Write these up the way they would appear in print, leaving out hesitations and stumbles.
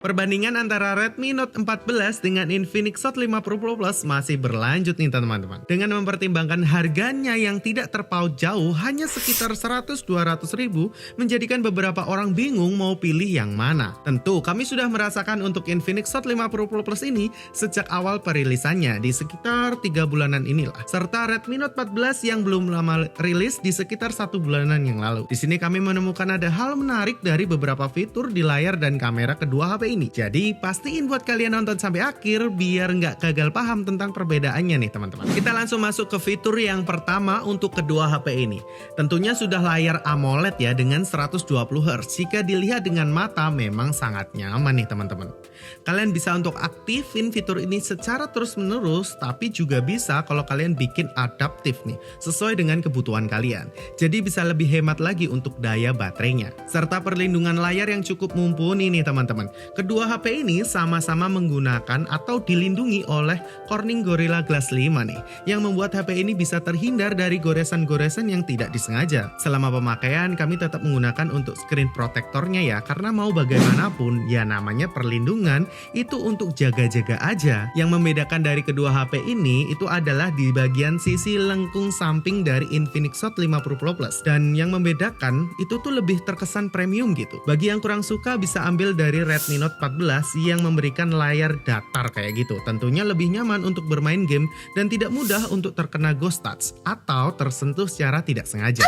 Perbandingan antara Redmi Note 14 dengan Infinix Hot 50 Pro Plus masih berlanjut nih teman-teman. Dengan mempertimbangkan harganya yang tidak terpaut jauh hanya sekitar 100-200 ribu, menjadikan beberapa orang bingung mau pilih yang mana. Tentu kami sudah merasakan untuk Infinix Hot 50 Pro Plus ini sejak awal perilisannya di sekitar 3 bulanan inilah. Serta Redmi Note 14 yang belum lama rilis di sekitar 1 bulanan yang lalu. Di sini kami menemukan ada hal menarik dari beberapa fitur di layar dan kamera kedua HP ini. Jadi pastiin buat kalian nonton sampai akhir biar nggak gagal paham tentang perbedaannya nih teman-teman. Kita langsung masuk ke fitur yang pertama untuk kedua HP ini. Tentunya sudah layar AMOLED ya dengan 120 Hz. Jika dilihat dengan mata memang sangat nyaman nih teman-teman. Kalian bisa untuk aktifin fitur ini secara terus-menerus, tapi juga bisa kalau kalian bikin adaptif nih sesuai dengan kebutuhan kalian. Jadi bisa lebih hemat lagi untuk daya baterainya. Serta perlindungan layar yang cukup mumpuni nih teman-teman. Kedua HP ini sama-sama menggunakan atau dilindungi oleh Corning Gorilla Glass 5 nih, yang membuat HP ini bisa terhindar dari goresan-goresan yang tidak disengaja. Selama pemakaian kami tetap menggunakan untuk screen protectornya ya, karena mau bagaimanapun ya namanya perlindungan itu untuk jaga-jaga aja. Yang membedakan dari kedua HP ini itu adalah di bagian sisi lengkung samping dari Infinix Hot 50 Pro Plus, dan yang membedakan itu tuh lebih terkesan premium gitu. Bagi yang kurang suka bisa ambil dari Redmi Note 14 yang memberikan layar datar kayak gitu. Tentunya lebih nyaman untuk bermain game dan tidak mudah untuk terkena ghost touch atau tersentuh secara tidak sengaja.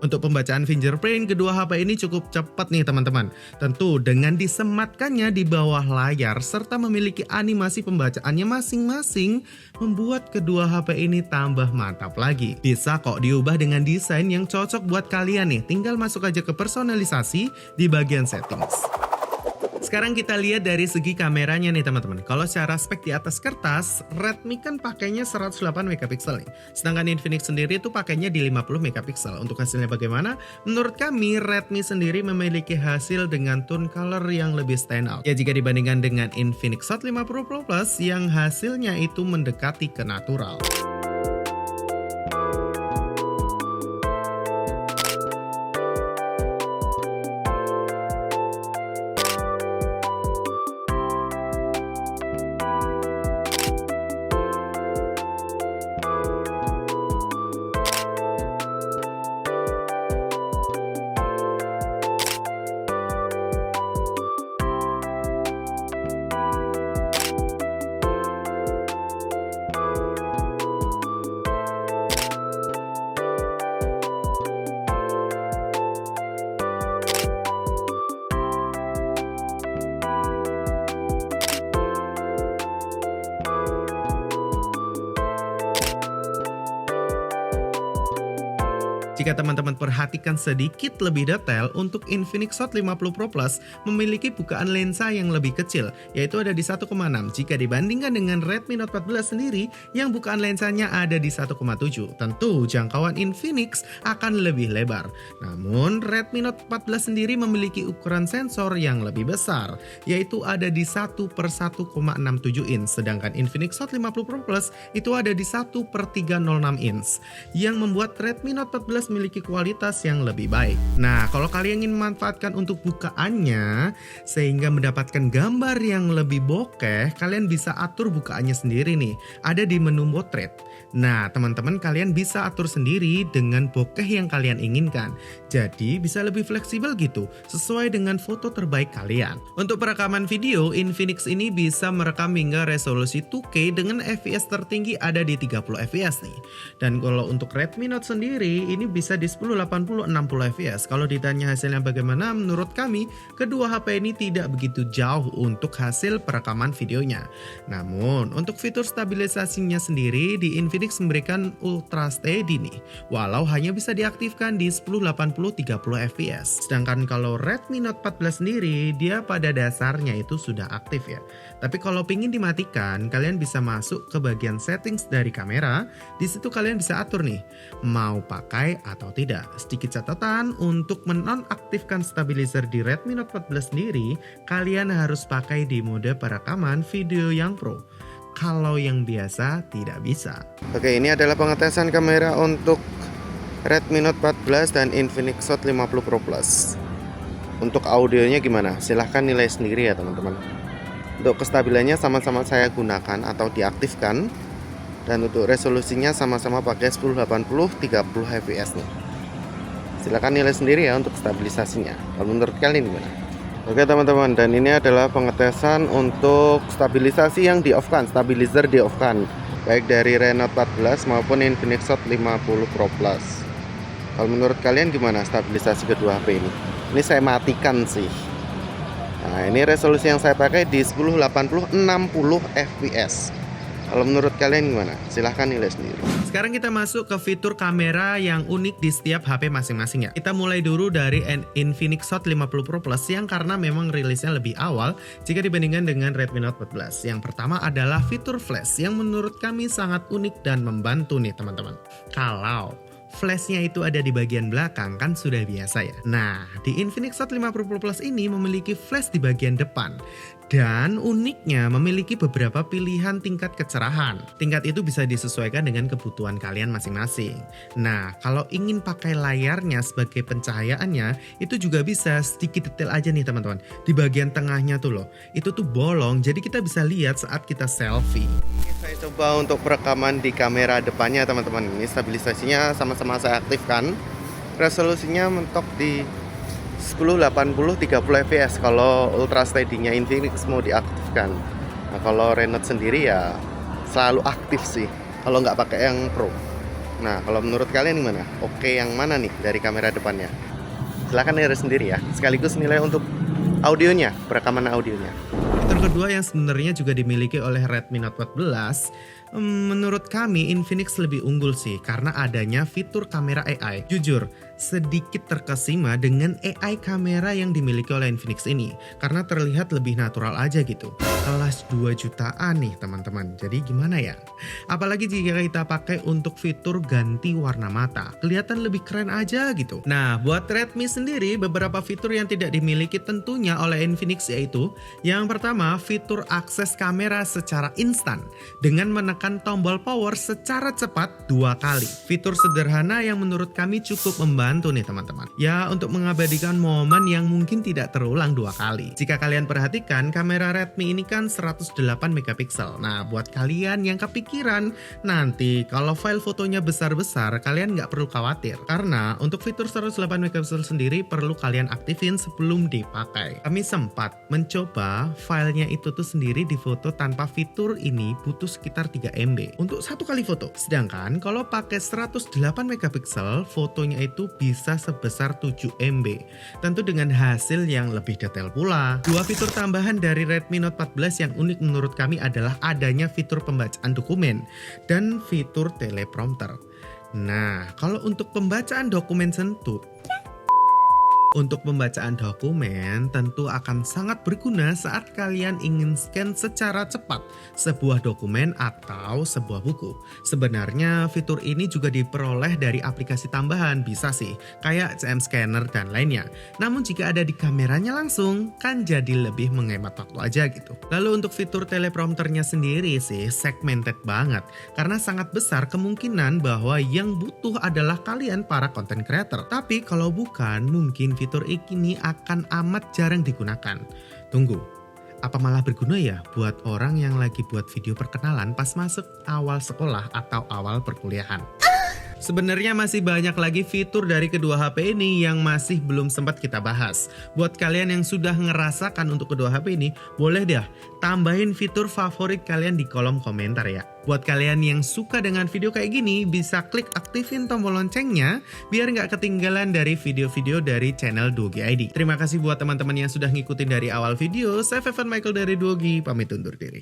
Untuk pembacaan fingerprint, kedua HP ini cukup cepat nih teman-teman. Tentu dengan disematkannya di bawah layar serta memiliki animasi pembacaannya masing-masing, membuat kedua HP ini tambah mantap lagi. Bisa kok diubah dengan desain yang cocok buat kalian nih. Tinggal masuk aja ke personalisasi di bagian settings. Sekarang kita lihat dari segi kameranya nih teman-teman. Kalau secara spek di atas kertas, Redmi kan pakainya 108 megapiksel nih. Sedangkan Infinix sendiri itu pakainya di 50 megapiksel. Untuk hasilnya bagaimana? Menurut kami, Redmi sendiri memiliki hasil dengan tone color yang lebih stand out. Ya jika dibandingkan dengan Infinix Hot 50 Pro Plus yang hasilnya itu mendekati ke natural. Jika teman-teman perhatikan sedikit lebih detail, untuk Infinix Hot 50 Pro Plus memiliki bukaan lensa yang lebih kecil, yaitu ada di 1,6 jika dibandingkan dengan Redmi Note 14 sendiri yang bukaan lensanya ada di 1,7. Tentu jangkauan Infinix akan lebih lebar. Namun Redmi Note 14 sendiri memiliki ukuran sensor yang lebih besar, yaitu ada di 1/1,67 inch, sedangkan Infinix Hot 50 Pro Plus itu ada di 1/306 inch, yang membuat Redmi Note 14 memiliki kualitas yang lebih baik. Nah, kalau kalian ingin memanfaatkan untuk bukaannya sehingga mendapatkan gambar yang lebih bokeh, kalian bisa atur bukaannya sendiri nih. Ada di menu portrait. Nah, teman-teman kalian bisa atur sendiri dengan bokeh yang kalian inginkan. Jadi bisa lebih fleksibel gitu, sesuai dengan foto terbaik kalian. Untuk perekaman video, Infinix ini bisa merekam hingga resolusi 2K dengan FPS tertinggi ada di 30 fps nih. Dan kalau untuk Redmi Note sendiri, ini bisa di 1080 60 fps. Kalau ditanya hasilnya bagaimana, menurut kami kedua HP ini tidak begitu jauh untuk hasil perekaman videonya. Namun untuk fitur stabilisasinya sendiri di Infinix memberikan Ultra Steady nih, walau hanya bisa diaktifkan di 1080 30 fps. Sedangkan kalau Redmi Note 14 sendiri, dia pada dasarnya itu sudah aktif ya. Tapi kalau pingin dimatikan, kalian bisa masuk ke bagian settings dari kamera. Di situ kalian bisa atur nih, mau pakai atau tidak. Sedikit catatan, untuk menonaktifkan stabilizer di Redmi Note 14 sendiri, kalian harus pakai di mode perekaman video yang Pro. Kalau yang biasa tidak bisa. Oke, ini adalah pengetesan kamera untuk Redmi Note 14 dan Infinix Hot 50 Pro Plus. Untuk audionya gimana? Silahkan nilai sendiri ya teman-teman. Untuk kestabilannya sama-sama saya gunakan atau diaktifkan. Dan untuk resolusinya sama-sama pakai 1080 30 fps nih. Silahkan nilai sendiri ya untuk stabilisasinya. Kalau menurut kalian gimana? Oke teman-teman, dan ini adalah pengetesan untuk stabilisasi yang di off kan, stabilizer di off kan, baik dari Reno 14 maupun Infinix Hot 50 Pro Plus. Kalau menurut kalian gimana stabilisasi kedua HP ini? Ini saya matikan sih. Nah, ini resolusi yang saya pakai di 1080 60 fps. Kalau menurut kalian gimana? Silahkan nilai sendiri. Sekarang kita masuk ke fitur kamera yang unik di setiap HP masing-masing ya. Kita mulai dulu dari Infinix Hot 50 Pro Plus yang karena memang rilisnya lebih awal jika dibandingkan dengan Redmi Note 14. Yang pertama adalah fitur flash yang menurut kami sangat unik dan membantu nih teman-teman. Kalau flashnya itu ada di bagian belakang kan sudah biasa ya. Nah, di Infinix Hot 50 Pro Plus ini memiliki flash di bagian depan. Dan uniknya memiliki beberapa pilihan tingkat kecerahan. Tingkat itu bisa disesuaikan dengan kebutuhan kalian masing-masing. Nah, kalau ingin pakai layarnya sebagai pencahayaannya, itu juga bisa sedikit detail aja nih teman-teman. Di bagian tengahnya tuh loh, itu tuh bolong, jadi kita bisa lihat saat kita selfie. Saya coba untuk perekaman di kamera depannya teman-teman. Ini stabilisasinya sama-sama saya aktifkan. Resolusinya mentok di 1080 30 fps kalau ultra steady-nya Infinix mau diaktifkan. Nah, kalau Renote sendiri ya selalu aktif sih kalau nggak pakai yang Pro. Nah, kalau menurut kalian gimana? Oke yang mana nih dari kamera depannya? Silahkan nilai sendiri ya. Sekaligus nilai untuk audionya, perekaman audionya. Fitur kedua yang sebenarnya juga dimiliki oleh Redmi Note 14, menurut kami Infinix lebih unggul sih karena adanya fitur kamera AI. Jujur, sedikit terkesima dengan AI kamera yang dimiliki oleh Infinix ini karena terlihat lebih natural aja gitu. Kelas 2 jutaan nih teman-teman. Jadi gimana ya? Apalagi jika kita pakai untuk fitur ganti warna mata, kelihatan lebih keren aja gitu. Nah, buat Redmi sendiri beberapa fitur yang tidak dimiliki tentunya oleh Infinix yaitu yang pertama, fitur akses kamera secara instan dengan menekan tombol power secara cepat 2 kali. Fitur sederhana yang menurut kami cukup membantu nih teman-teman. Ya, untuk mengabadikan momen yang mungkin tidak terulang 2 kali. Jika kalian perhatikan, kamera Redmi ini kan 108 megapiksel. Nah, buat kalian yang kepikiran nanti kalau file fotonya besar-besar, kalian nggak perlu khawatir. Karena untuk fitur 108 megapiksel sendiri perlu kalian aktifin sebelum dipakai. Kami sempat mencoba filenya itu tuh sendiri difoto tanpa fitur ini butuh sekitar 3 MB untuk 1 kali foto. Sedangkan kalau pakai 108 megapiksel, fotonya itu bisa sebesar 7 MB. Tentu dengan hasil yang lebih detail pula. 2 fitur tambahan dari Redmi Note 14 yang unik menurut kami adalah adanya fitur pembacaan dokumen dan fitur teleprompter. Nah, kalau untuk pembacaan dokumen untuk pembacaan dokumen tentu akan sangat berguna saat kalian ingin scan secara cepat sebuah dokumen atau sebuah buku. Sebenarnya fitur ini juga diperoleh dari aplikasi tambahan, bisa sih, kayak CM Scanner dan lainnya. Namun jika ada di kameranya langsung, kan jadi lebih menghemat waktu aja gitu. Lalu untuk fitur teleprompternya sendiri sih segmented banget, karena sangat besar kemungkinan bahwa yang butuh adalah kalian para content creator. Tapi kalau bukan, mungkin fitur ini akan amat jarang digunakan. Tunggu, apa malah berguna ya buat orang yang lagi buat video perkenalan pas masuk awal sekolah atau awal perkuliahan? Sebenarnya masih banyak lagi fitur dari kedua HP ini yang masih belum sempat kita bahas. Buat kalian yang sudah ngerasakan untuk kedua HP ini, boleh deh tambahin fitur favorit kalian di kolom komentar ya. Buat kalian yang suka dengan video kayak gini, bisa klik aktifin tombol loncengnya biar nggak ketinggalan dari video-video dari channel Duogi ID. Terima kasih buat teman-teman yang sudah ngikutin dari awal video. Saya Evan Michael dari Duogi, pamit undur diri.